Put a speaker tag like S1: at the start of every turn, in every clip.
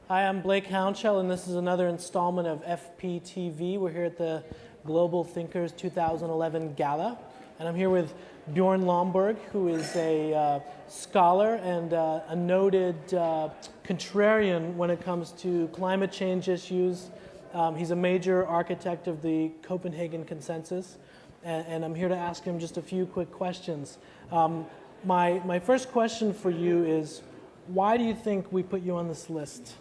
S1: Hi, I'm Blake Hounshell, and this is another installment of FPTV. We're here at the Global Thinkers 2011 Gala, and I'm here with Bjorn Lomborg, who is a scholar and a noted contrarian when it comes to climate change issues. He's a major architect of the Copenhagen consensus, and I'm here to ask him just a few quick questions. My first question for you is, why do you think we put you on this list?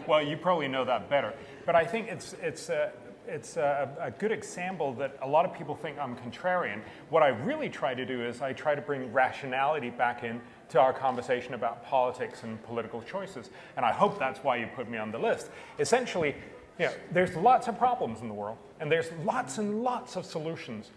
S2: Well, you probably know that better, but I think it's a good example that a lot of people think I'm contrarian. What I really try to do is I try to bring rationality back in to our conversation about politics and political choices, and I hope that's why you put me on the list. Essentially, there's lots of problems in the world, and there's lots and lots of solutions,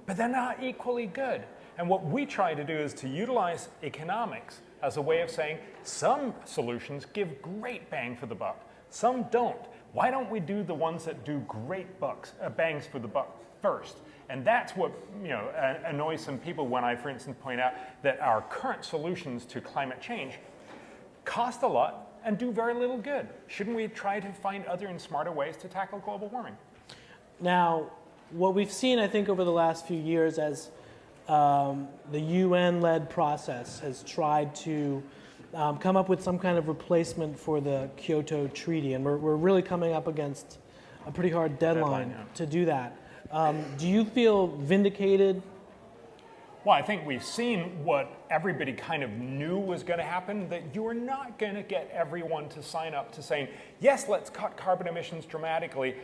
S2: but they're not equally good. And what we try to do is to utilize economics as a way of saying some solutions give great bang for the buck, some don't. Why don't we do the ones that do great bangs for the buck first? And that's what annoys some people when I, for instance, point out that our current solutions to climate change cost a lot and do very little good. Shouldn't we try to find other and smarter ways to tackle global warming?
S1: Now, what we've seen, I think, over the last few years as the UN-led process has tried to come up with some kind of replacement for the Kyoto Treaty, and we're really coming up against a pretty hard deadline to do that. Do you feel vindicated?
S2: Well, I think we've seen what everybody kind of knew was going to happen, that you're not going to get everyone to sign up to saying, yes, let's cut carbon emissions dramatically,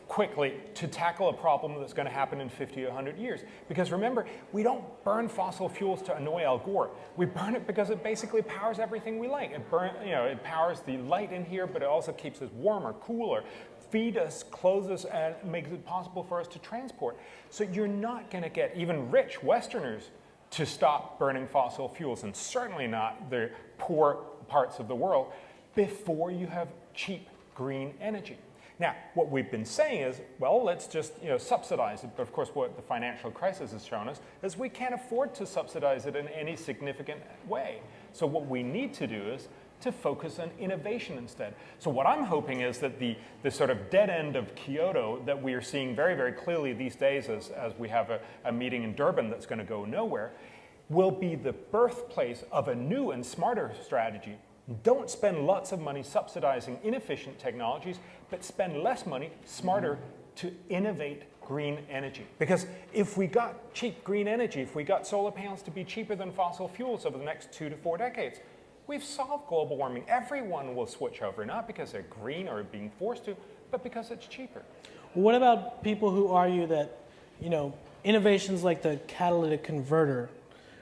S2: quickly, to tackle a problem that's going to happen in 50 or 100 years. Because remember, we don't burn fossil fuels to annoy Al Gore. We burn it because it basically powers everything we like. It powers the light in here, but it also keeps us warmer, cooler, feed us, clothe us, and makes it possible for us to transport. So you're not going to get even rich Westerners to stop burning fossil fuels, and certainly not the poor parts of the world, before you have cheap green energy. Now, what we've been saying is, well, let's just subsidize it. But of course, what the financial crisis has shown us is we can't afford to subsidize it in any significant way. So what we need to do is to focus on innovation instead. So what I'm hoping is that the sort of dead end of Kyoto that we are seeing very, very clearly these days as we have a meeting in Durban that's going to go nowhere, will be the birthplace of a new and smarter strategy. Don't spend lots of money subsidizing inefficient technologies, but spend less money, smarter, to innovate green energy. Because if we got cheap green energy, if we got solar panels to be cheaper than fossil fuels over the next 2 to 4 decades, we've solved global warming. Everyone will switch over, not because they're green or being forced to, but because it's cheaper.
S1: What about people who argue that, innovations like the catalytic converter,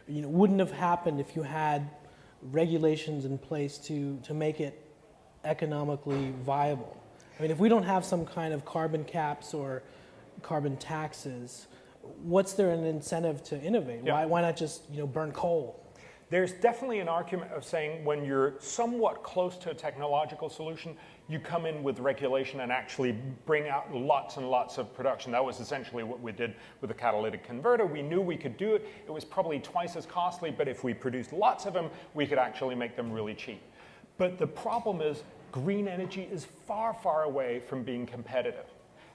S1: wouldn't have happened if you had regulations in place to make it economically viable? I mean, if we don't have some kind of carbon caps or carbon taxes, what's there an incentive to innovate?
S2: Yeah.
S1: Why not just burn coal?
S2: There's definitely an argument of saying when you're somewhat close to a technological solution, you come in with regulation and actually bring out lots and lots of production. That was essentially what we did with the catalytic converter. We knew we could do it. It was probably twice as costly, but if we produced lots of them, we could actually make them really cheap. But the problem is green energy is far, far away from being competitive.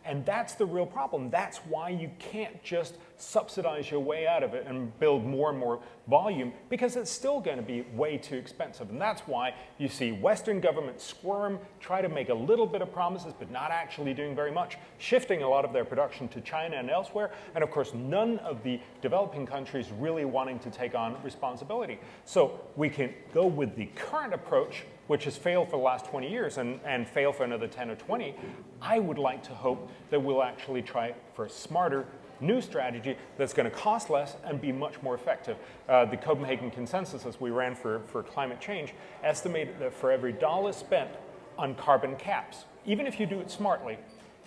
S2: And that's the real problem. That's why you can't just subsidize your way out of it and build more and more volume, because it's still going to be way too expensive. And that's why you see Western governments squirm, try to make a little bit of promises, but not actually doing very much, shifting a lot of their production to China and elsewhere. And of course, none of the developing countries really wanting to take on responsibility. So we can go with the current approach, which has failed for the last 20 years and fail for another 10 or 20, I would like to hope that we'll actually try for a smarter, new strategy that's going to cost less and be much more effective. The Copenhagen consensus, as we ran for climate change, estimated that for every dollar spent on carbon caps, even if you do it smartly,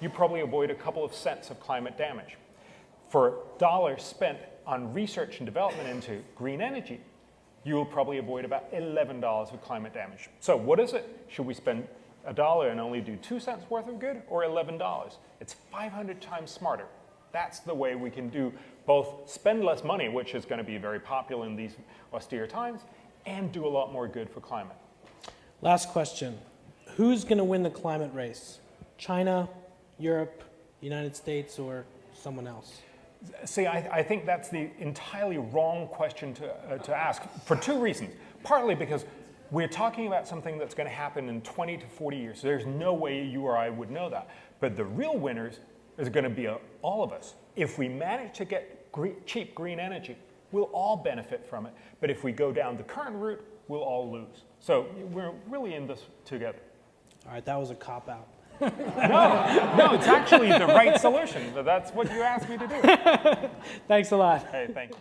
S2: you probably avoid a couple of cents of climate damage. For dollars spent on research and development into green energy, you will probably avoid about $11 of climate damage. So what is it? Should we spend $1 and only do 2 cents worth of good, or $11? It's 500 times smarter. That's the way we can do both spend less money, which is going to be very popular in these austere times, and do a lot more good for climate.
S1: Last question. who's going to win the climate race? China, Europe, United States, or someone else?
S2: See, I think that's the entirely wrong question to ask for two reasons. Partly because we're talking about something that's going to happen in 20 to 40 years. So there's no way you or I would know that. But the real winners is going to be all of us. If we manage to get cheap green energy, we'll all benefit from it. But if we go down the current route, we'll all lose. So we're really in this together.
S1: All right, that was a cop-out.
S2: No, it's actually the right solution. But that's what you asked me to do.
S1: Thanks a lot.
S2: Hey, thank you.